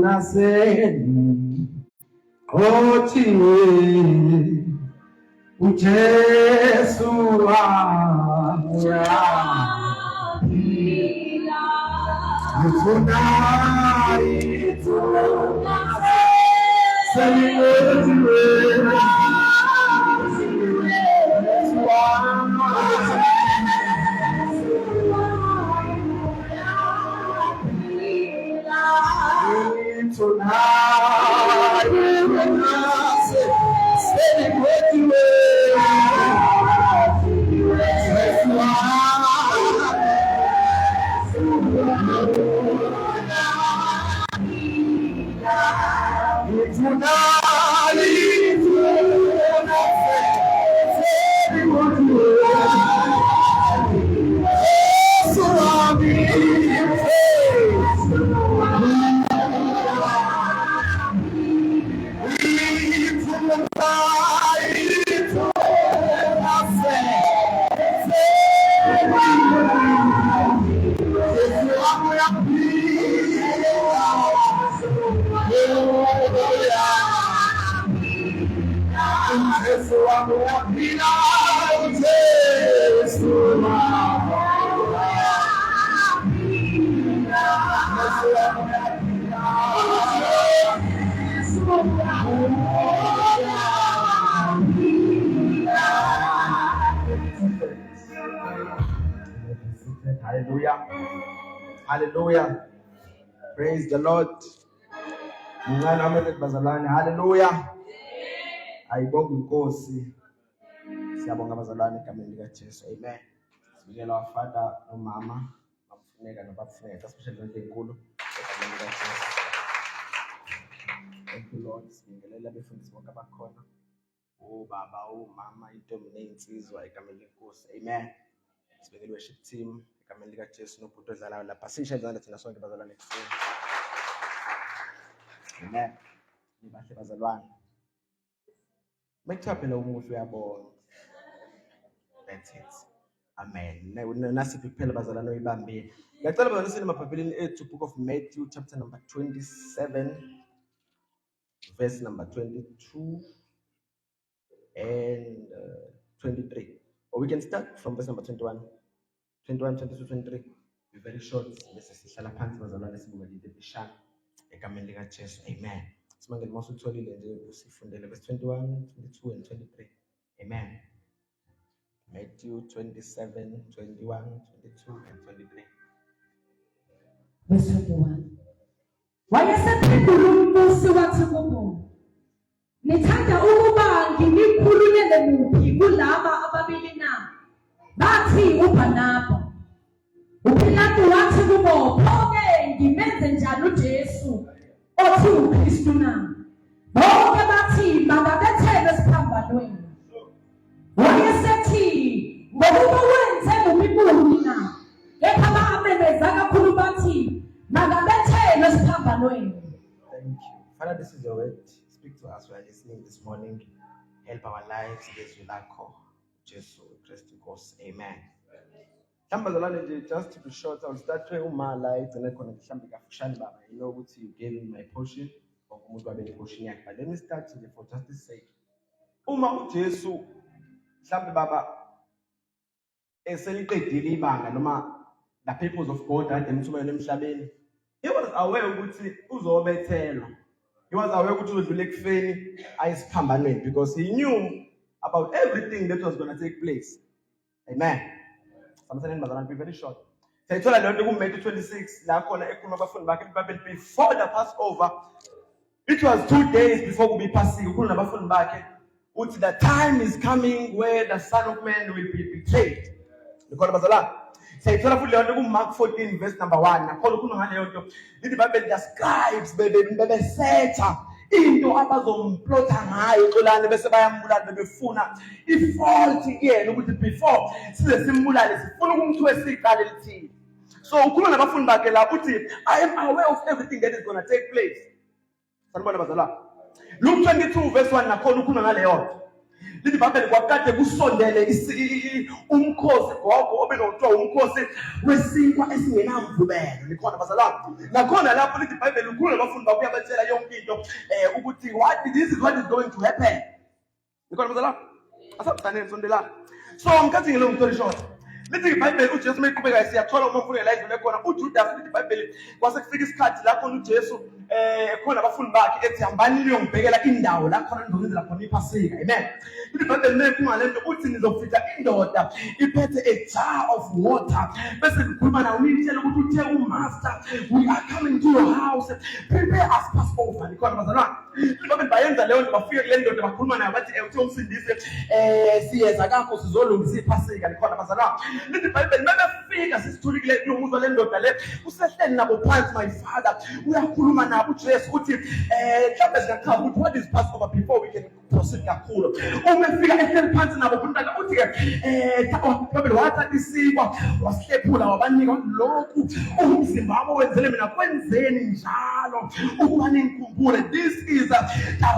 naseni othiwe uJesu waphila ngifuna ithuba selingothiwe tonight, when I say with you, Hallelujah. Hallelujah. Praise the Lord. Hallelujah. Ayibonga inkosi. Siyabonga abazalwane egameni likaJesu. Amen. Sibingelela abafana nomama, Funeka nobabafundisa especially into enkulu egameni likaJesu. Thank you Lord. Sibingelela abefundisi bonke abakhona. Baba, mama, intombi neinsizwa egameni lenkosi. Amen. Sibingelela worship team egameni likaJesu nobhuti odlalayo lapha. Sishayezana thina sonke bazalwane kusini. Amen. Nibahle bazalwane. Make phela umuhle uyabona. That's it. Amen. Nasiphi kuphela bazalwane oyibambile. Ngiyacela bazalwane emabhayibhelini ethu book of Matthew chapter number 27 verse number 22 and 23. Or we can start from verse number 21. 21, 22, 23. Be very short. Bese sihlala phansi bazalwane sibukelile bishana egameni likaJesu. Amen. Simangele mase utholile nje usifundele verse 21, 22 and 23. Amen. Matthew 27, 21, 22 and 23. Verse 21. Wayesephendula umbusi wathi kubo, nithanda ukuba nginikhululele muphi kulaba ababili na? Bathi uBarnaba. uPilato wathi kubo, pho-ke ngimenze njani uJesu othi uKristu na? Bonke bathi makabethelwe esiphambanweni. Wayesethi, ngokuba wenze umibuli na? Kepha abamemeza kakhulu bathi makabethelwe esiphambanweni. Thank you. Father, this is your word. Speak to us. We are listening this morning. Help our lives. Yes, we like Jesu Christ goes. Amen. Just to be short, I'll start with my life and then connect. You know what you gave me my portion or portion. But let me start today for justice sake. Jesu, Baba, the peoples of God and he was aware of he was aware of because he knew about everything that was going to take place. Amen. Something be very short. So I told you Matthew 26, before the Passover, it was 2 days before we be passing. The time is coming where the Son of Man will be betrayed. So I told you Mark 14, verse number 1. The Bible describes into abazomplotha ngayo xolani bese bayambulala bebefuna ifault again ukuthi before size simbulale sifuna ukumthwe siqale lithini. So ukhuluma nabafundi bakhe la uthi I am aware of everything that is going to take place. Sanibona bazalwane. Luke 22 verse 1 nakhona ukhuluma ngale yonto. lithi iBhayibheli kwakade kusondele umkhosi gogo obenothiwa umkhosi wesinkwa esingenamvubelo. Likhona bazalwane. Nakhona lapho lithi iBhayibheli ukhuluma nabafundi bakho uyabatshela yonke into ukuthi this is what is going to happen. Likhona bazalwane. Asabuthaneni sondelana. So ngikathi ngilo ngithola short. Lithi iBhayibheli uJesu meyiqhubeka siyathola uma mfuna la izwe khona uJudas lithi iBhayibheli kwase kufika isikhathi lapho uJesu khona abafundi bakhe ethi hambani niyongibhekela indawo la khona nizokwenza khona iPhasika. Amen. Lithi iBhayibheli meyikhuluma lento uthi nizofika indoda iphethe a jar of water bese kukhuluma nawo nitshela ukuthi uthe uMaster we are coming to your house prepare us Passover. Likhona bazalwane. iBhayibheli bayenza leyo nto bafika kule ndoda bakhuluma nayo bathi uthe umsindise siyeza kakho sizolungisa iPhasika. Likhona bazalwane. Lithi iBhayibheli mebefika sisithulile umuzwa le ndoda le usehleli nabo phansi my father uyakhuluma nabo uJesu uthi mhlawumbe singaqala ukuthi what is Passover before we can proceed kakhulu. Uma efika ehleli phansi nabo kuntaka uthi iBhayibheli wathatha isikwa wasihlephula wabanika lokhu umzimba wabo wenzele mina kwenzeni njalo ukuba nikhumbule. This is the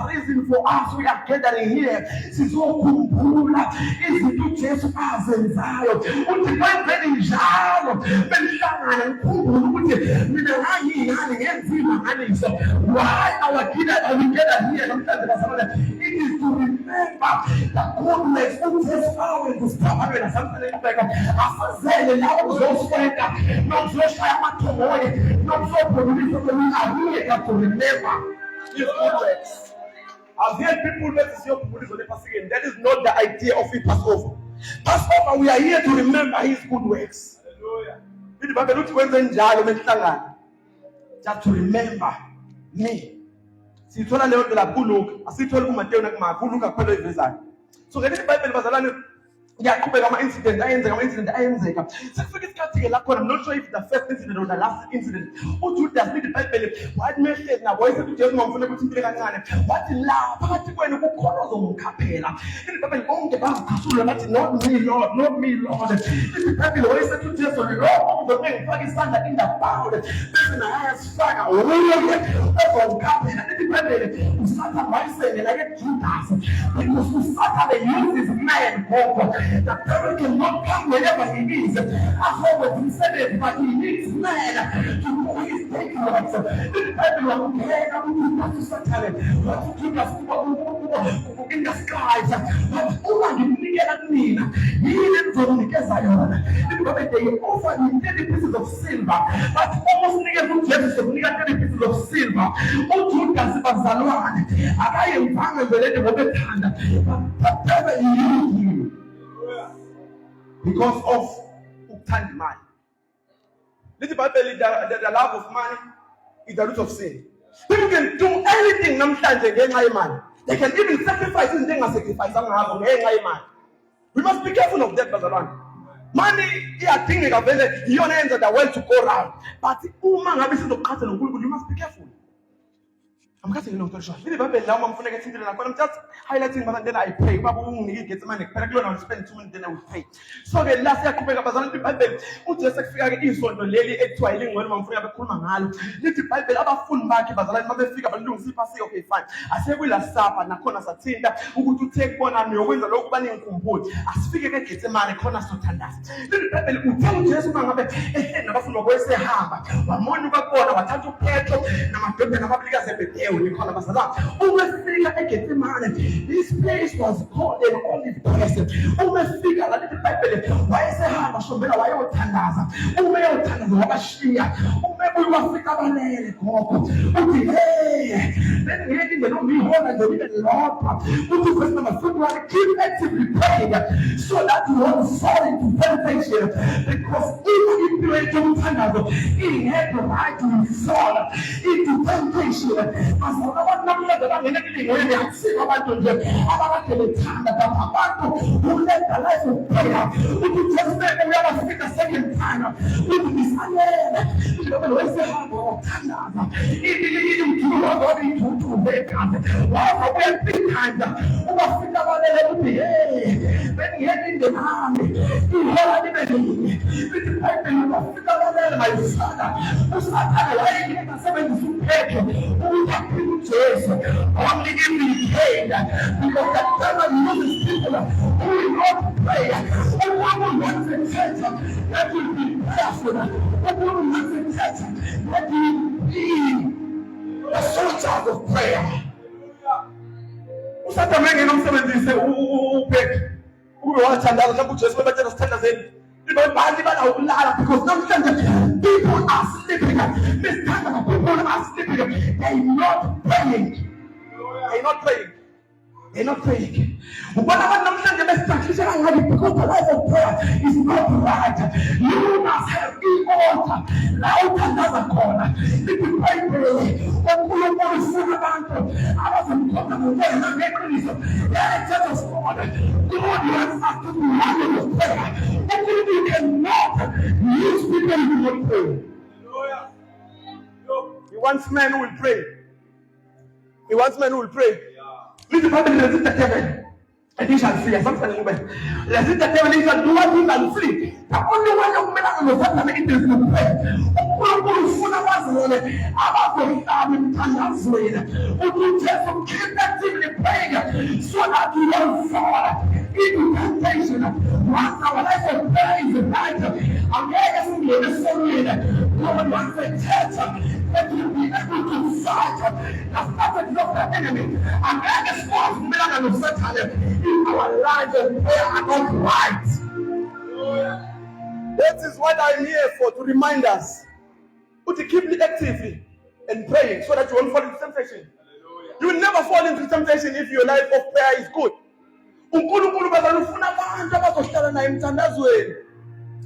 reason for us we are gathering here sizokhumbula izinto uJesu azenzayo. Uthi kwenzeni njalo benihlangana nikhumbule ukuthi mina ngangiyani ngenzima ngani. So why our gather here namhlanje bazalwane, it is to remember the goodness uJesu awenza something like asazele la uzosweka nokuzoshaya amathomoye nokuzobhulisa kwemina to remember his good works. I've heard people let us see that is not the idea of it. Passover. Passover, we are here to remember his good works. Hallelujah. Just to remember me. Sithola leyo nto lapho kuLuka, asithola kuMateyu nakuMarku kuphela ivezana. So ngeke iBhayibheli bazalwane ngiyaqhubeka ama-incident ayenzeka. Sekufika isikhathi ke lapho I'm not sure if the first incident or the last incident. uJudas lithi iBhayibheli wathi mehlezi nabo wayesethi uJesu ngomfuna ukuthi impilo kancane. Wathi la phakathi kwenu kukhona ozongikhaphela. iBhayibheli bonke bazikhasula bathi not me Lord, not me Lord. iBhayibheli wayesethi uJesu lo uzongifaka isandla in the bowl. Bese naye asifaka ozongikhaphela. iBhayibheli uSathane wayesengela eJudas because uSathane uses man gogo. The devil cannot come wherever he is. As always he said it, but he needs man to do his taking works. The Bible will care about to Satan, what to keep us in the skies. But all the nigga mean, he didn't do the they offered him 30 pieces of silver, but almost niggas who just 30 pieces of silver. Oh, Judas Bazalwan, I am found the letter of the hand, but the devil used him. Because of time money. The Bible, the love of money is the root of sin. People can do anything namhlanje ngenxa yemali. They can even sacrifice njenga sacrifice ngabo ngenxa yemali. We must be careful of that, brother. Money iyadingeka vele iyona yenza the world to go round. But uma ngabe sizoqhatha noNkulunkulu, you must be careful. I'm cutting you to show. The Bible now I'm Funeka thinking I'm just highlighting but then I pray. Baba unginike Gethsemane kuphela I will spend 2 minutes then I will pray. So ke last year kubeka bazalwane iBhayibheli uJesu kufika ke isonto leli ekuthiwa yilingcwele mamfuna bekhuluma ngalo. Lithi iBhayibheli abafundi bakhe bazalwane mabefika balungisa iPhasika okay fine. Asekuyila supper nakhona sathinta ukuthi uthe kubona niyokwenza lokhu baningikhumbule. Asifike ke Gethsemane khona sothandaza. Lithi iBhayibeli uthe uJesu mangabe nabafundi bakhe wayesehamba. Wamona ukubona wathatha uPetro namadodana amabili ebhethe. This place was called an olive place. Umefika la lithi iBhayibheli wayesehamba shombela wayothandaza. Umeyothandaza wabashiya. Umebuye wafika balele gogo. Uthi hey, then ngeke nje nomihona nje libe lapha. Uthi verse number 51 keep actively praying so that you won't fall into temptation because if you pray to thandaza he had the right to fall into temptation. Abantu bangena kulingwe yakusika abantu nje abakethanda abantu who led the life of prayer. Uthi just uyabafika second time uthi misalele njengoba wesehamba wothandaza ili mthulu wabona ithutu bekade waba uyaphinda ubafika balele uthi hey bengiyeke indemami ihola libelini lithi iBhayibheli ubafika balele mayisana uSathane wayengena sebenzisa uPetro ukuthi uJesu only give me again because the devil uses people who will not pray, who will not the church, that will be prayerful, who will not the church, that will be the soldiers of prayer. Usatamenge nomsebenzise ubheke ube wathandaza mhlawumbe uJesu bebatshela sithandazeni abantu banawukulala because namhlanje people are sleeping. Misithandana, people are sleeping. They're not praying. They're not praying. Ubona abantu namhlanje besipractice kangaka because the life of prayer is not right. You must have the altar la uthandaza khona. iBhayibheli uNkulunkulu ufuna abantu abazomkhona ngokwena ngeqiniso. Let us God wants us to be one of prayer. uNkulunkulu cannot use people who don't pray. He wants men who will pray. He wants men who will pray. Leave the Bible, resist the devil, and he shall flee. Something like that. Resist the devil, he shall do what he shall flee. The only one who made us know that it is to pray. Unkulunkulu ufuna bazalwane abazohlala emthandazweni ukuthi keep actively praying so that we don't fall into temptation. Once our life of prayer is right, angeke singene esonweni. God wants the church that will be able to fight the strategy of the enemy. Angeke sikwazi ukumelana noSathane if our lives of prayer are not right. That is what I'm here for, to remind us. To keep actively and praying so that you won't fall into temptation. You will never fall into temptation if your life of prayer is good. uNkulunkulu bazalufuna abantu abazohlala naye emthandazweni.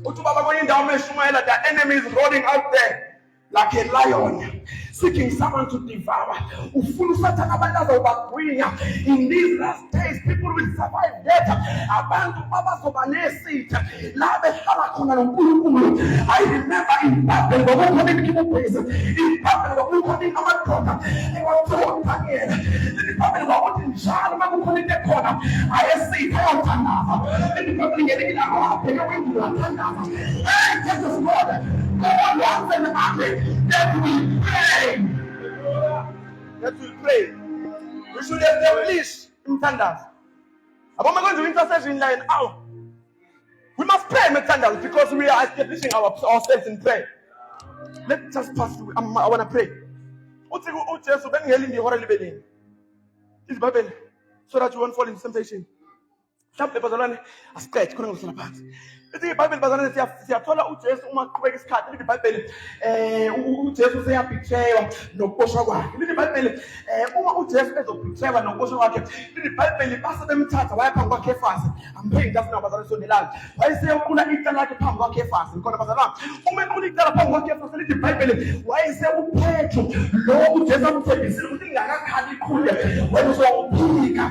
Uthi baba kwenye indawo meshumayela, the enemy is rolling out there like a lion, seeking someone to devour. Ufuna uSathane abantu azobagwinya. In these last days, people will survive death. Abantu abazoba nesitha la behlala khona noNkulunkulu. I remember in Babel, kwakukhona imikhiqizo. In Babel kwakukhona amadoda ewathokangela. In Babel kwakuthi njalo makukhona into ekhona ayesitha ayothandaza. In Babel ngelinye ilanga wabheka wendlu wathandaza. Hey, Jesus Lord, God wants an army that will pray. That will pray. We should establish Mthandazo. About going to intercession line out. We must pray Mthandazo because we are establishing ourselves in prayer. Let's just pass through. I want to pray. uJesu bengihelini ihora libeleni. iBhayibheli so that you won't fall into temptation. Mhlawumbe bazalwane asiqede khona ngizosala phansi. iBhayibheli bazalwane siyathola uJesu uma qhubeka isikhathi. iBhayibheli uJesu seyabhitheywa nokuboshwa kwakhe. iBhayibheli uma uJesu ezobhitheywa nokuboshwa kwakhe, iBhayibheli base bemthatha waya phambi kwakhe eFasi. I'm praying just now bazalwane sondelana. Wayeseyoqula icala lakhe phambi kwakhe eFasi. Ngikho bazalwane uma equla icala phambi kwakhe eFasi, iBhayibheli wayesewuPetro lo uJesu amthembisile ukuthi ngakakhali ikhule wena uzophika.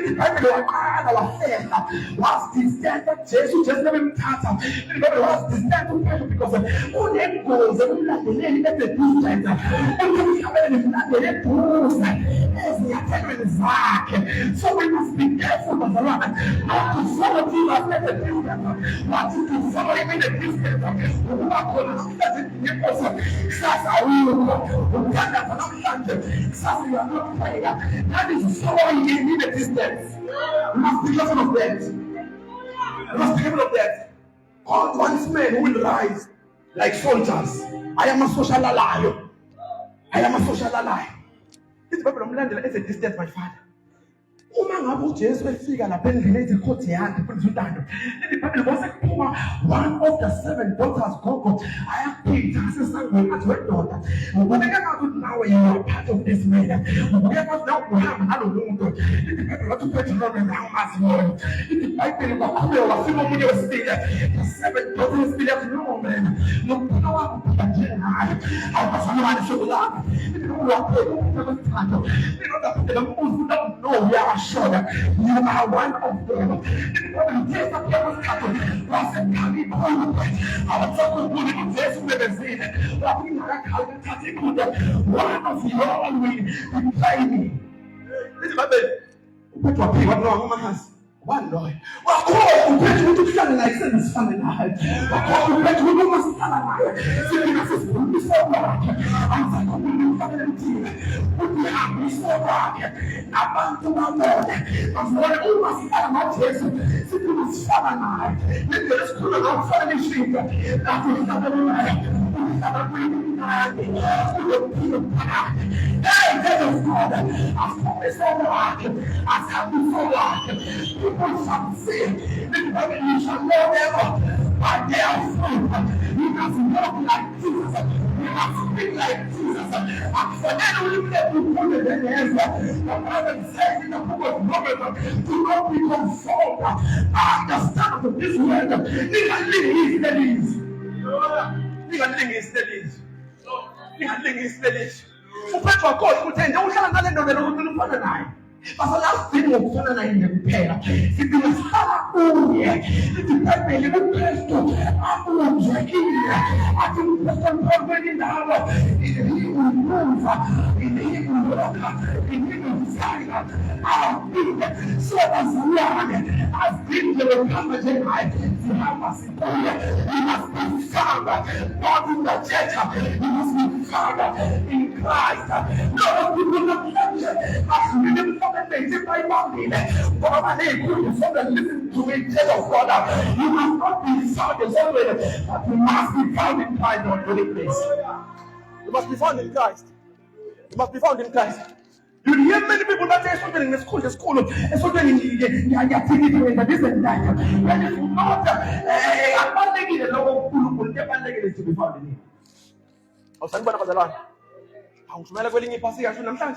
iBhayibheli waqala wafela was distant Jesu nebemthatha. iBhayibheli was distant uPetro because unengozi emlandeleni esedistance. Umhlabeni emlandele eduze ezinyathelweni zakhe. So we must be careful bazalwane not to follow Jesus at the distance, not to follow him in the distance. Ukuba khona ngekhosa kusasa awukho uthandaza namhlanje kusasa you are not praying. That is following him in the distance. We must be careful of that. We must be careful of that. God wants men who will rise like soldiers. I am a social ally. I am a social ally. This Bible omlandela as a distance, my father. Uma ngabe uJesu efika lapha endlini ezikhothi yakhe mfundisi uNtando, iBhayibheli kwasekuphuma one of the 7 daughters gogo ayaphinda asesangweni athi wedoda uboneke ngathi nawe you are part of this man. Uboneke ngathi nawe uhamba nalo muntu. iBhayibheli wathi uPetro nawe amaziyo. iBhayibheli kwakhuleka wafika omunye wesibili. The 7 daughters wesibili yathi no man nomphana wakho njengayo awubazalwane sokulapha. iBhayibheli waphela uMthandazo. iBhayibheli umbuzo no ya sure you are one of them. Jesus was a coming point. Our talk with Jesus medicine. One of you all will be me. This is Bible. Put your people no mahas. One Lord. Wakhona uphethe ukuthi kuhlale naye sendisifane naye. Wakhona uphethe ukuthi uma sihlala naye sifika sesifundisa kwakhe. Anzakho kumfanele mthini. Uthi hambisa kwakhe. Abantu babone. Bazibone uma sihlala noJesu sifika sifana naye. Ngendlela esikhula ngayo kufanele ishintshe. Lapho sihlala naye. Uhlala kwimnandi. Uyophila phakathi. Hey, God of God, I've promised all right. I've had before God. People shall see. You shall know them by their fruit. You must walk like Jesus. You must speak like Jesus. And for anyone that you put in the hands, the Bible says in the book of Romans, do not be conformed. Understand that this word, Nothing is finished. Uphethe wakho uthende uhlala nale ndoda lokuthi ufana naye. Basalazini ngokufana naye nje kuphela. Sidinga sihlala kuye. Siphambili kuKristu abunjekile. Athi uKristu mphambi indawo. Inuva, inuva, inuva. Awubile sobazalwane. Azinde lokuhamba njengaye. Sihamba sibuye. You must be found. God in the church. You must be found in Christ. No people not church. As we live for the days by morning. God, listen to me, tell of God. You must not be found as always, but you must be found in Christ on any place. You must be found in Christ. You must be found in Christ. You hear many people that say something in the school, and something in the this and that. And if you not, I'm not taking the low will never negative to be found in him. I was saying, but I'm smelling wedding passing as I'm saying.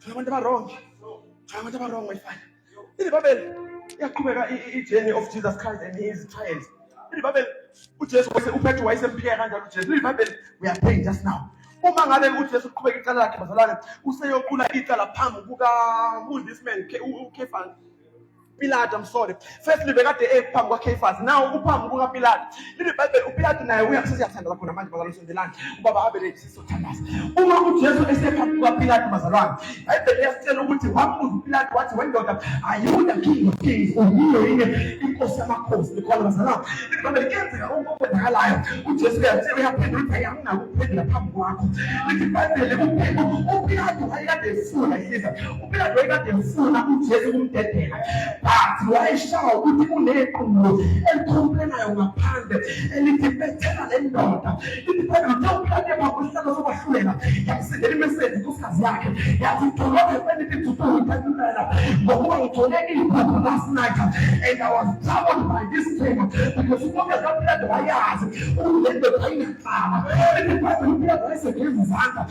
I went wrong. I went wrong, my friend. In the Bible, journey of Jesus Christ and his trials. In the Bible, just was a wise and Pierre and in the Bible, we are praying just now. Uma ngale ukuthi esiqhubeka icala lakhe bazalwane useyokhula icala phambi kuka this man uKefas Pilate, I'm sorry. Firstly bekade phambi kwaKefas, now uphambi kukaPilate. In the Bible uPilate naye uyasesiyathanda kakhulu manje bazalwane sondelana ubaba abele sisothandaza. Uma uJesu esephambi kwaPilate bazalwane iBhayibheli yasitshela ukuthi wabuza uPilate wathi wendoda ayuda king of kings uyiyo yini inkosi yamakhosi likhona bazalwane. Ibhayibheli kenzeka okwenzakalayo uJesu uyaphendula ukuthi ayangina ukuphendula phambi kwakho. IBhayibheli uPilate wayekade efuna yiza uPilate wayekade efuna uJesu kumdedela. But wayeshawa ukuthi kuneqhubu elikhomplenayo ngaphandle elithembethela lendoda. IBhayibheli uPilate bakuhlala sokwahlulela yakusendela imessage kusazi yakhe yathi don't anything to do with that ngoba ngithole iphupho last night and I was troubled by this thing because ubonke uPilate wayazi ulento ayinaqala. IBhayibheli uPilate wayesegezizandla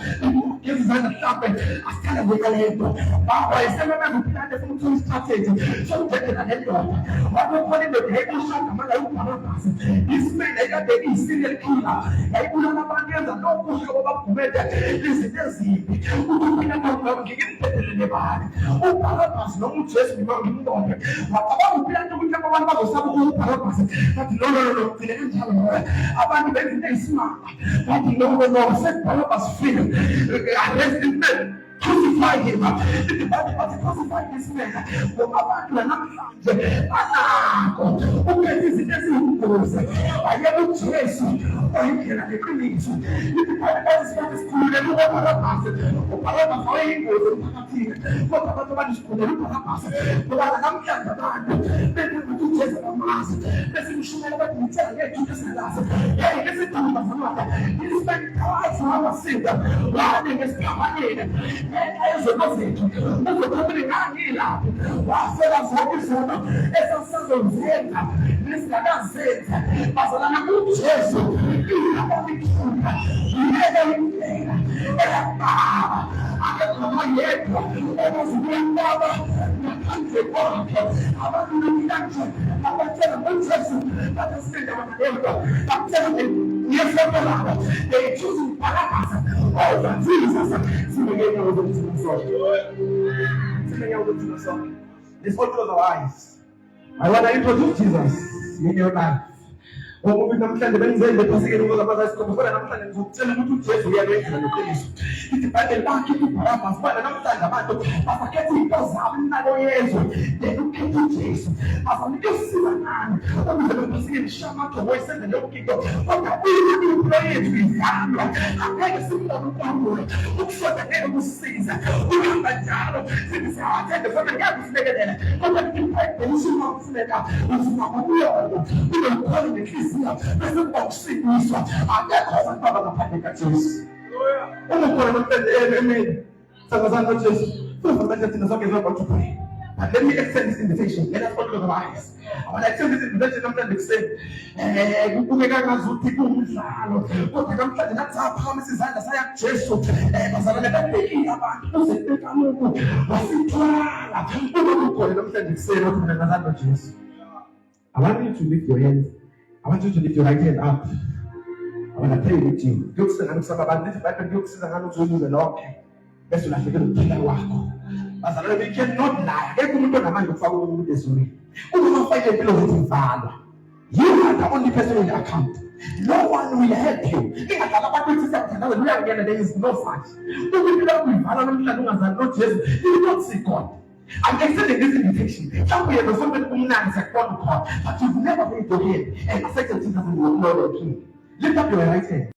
mhlambe asithanda ngokalento baba esemema uPilate futhi strategy so udedela lendoda wakukhona indoda ekushaga manje uBarabas. This man ekade serial killer ayibulala abantu yenza lokhu hlobo bagumede izinto ezimbi uPilate ngikiphethelele nebali uBarabas noma uJesu ngimangimdonke waqaba uPilate ukuthi abantu bazosaba uBarabas bathi no ugcine kanjalo abantu benza isimanga bathi no set Barabas free arrest this man. Crucify him. The Bible crucify this man. Abantu namhlanje anako ukwenza izinto ayebo Jesu ayikela leqiniso. The Bible says sikhulule uBarabas. uBarabas wayingozi phakathini kodwa abantu abadisikhulule uBarabas. Ngoba namhlanje abantu benza uJesu amazi besimshumela bathi ngitshela ngethu esalazi. Hey lesidumba zamanga this man cries for our sin. Wani ngesiphamanyene ezonozethu uzophambili ngangila wafela zonke izinto esasazozenza nesingakazenza bazalana kuJesu abamithunga yena indlela eyababa akekho yedwa onozikwendaba ngaphandle kwakhe abantu namhlanje abatshela ngoJesu bathasenda bamadodwa bathela ngiyefemelana they choose Barabas over Jesus. Let's all close our eyes. I want to introduce Jesus in your life. Ngoba namhlanje benzele phasike ngoba abazasikhomba kodwa namhlanje ngizokutshela ukuthi uJesu uyalenzela noqiniso. Ibhayibheli bathi uBarabhas bana namhlanje abantu basakhetha into zabo nalo yezwe. Ukhetha uJesu. Afanele usiza nani? Ukuze bephasike mshamatho woyisenze yonke into. Kodwa impilo yethu ivalwa. Angeke simubone uNkulunkulu. Ukushoda ngeke kusiza. Uhamba njalo. Sizathanda futhi ngiyakufikelela. Kodwa ibhayibheli isho ukufuneka ufuna umyolo. Uyokhona nenhliziyo bese kubakusindiswa. Akekho ozababa ngaphandle kaJesu. Ukhona nomfende emini. Sangazana noJesu. Futhi manje thina sonke about to pray. But let me extend this invitation. Let us open our eyes. I want to extend this invitation namhlanje kuseni. Kubeka ngazuthi kumdlalo. Kodwa namhlanje nathi aphakamisa izandla saya kuJesu. Bazalwane babhekile abantu uzebeka lokho. Wasithwala. Ukhona namhlanje kuseni ukuthi mina ngazana noJesu. I want you to lift your hands. I want you to lift your right hand up. I want to pray with you. Kuyokusiza kusaba abantu lithi Bible kuyokusiza ngalo uzuluze lonke. Bese ulahlekelwe ukuphila kwakho. Bazalwane we cannot lie. Ekho umuntu onamandla ukufaka umuntu ezulwini. Uma ufake impilo zethu ivalwa. You are the only person in the account. No one will help you. Ingadala abantu sisiyakuthi nawe uyangena there is no fight. Impilo yakho ivalwa namhlanje ungazali noJesu. You will not see God. I'm extending this invitation. Some of you have something umnandi sakubona khona, but you've never been to him and accepted Jesus as your Lord and King. Lift up your right hand.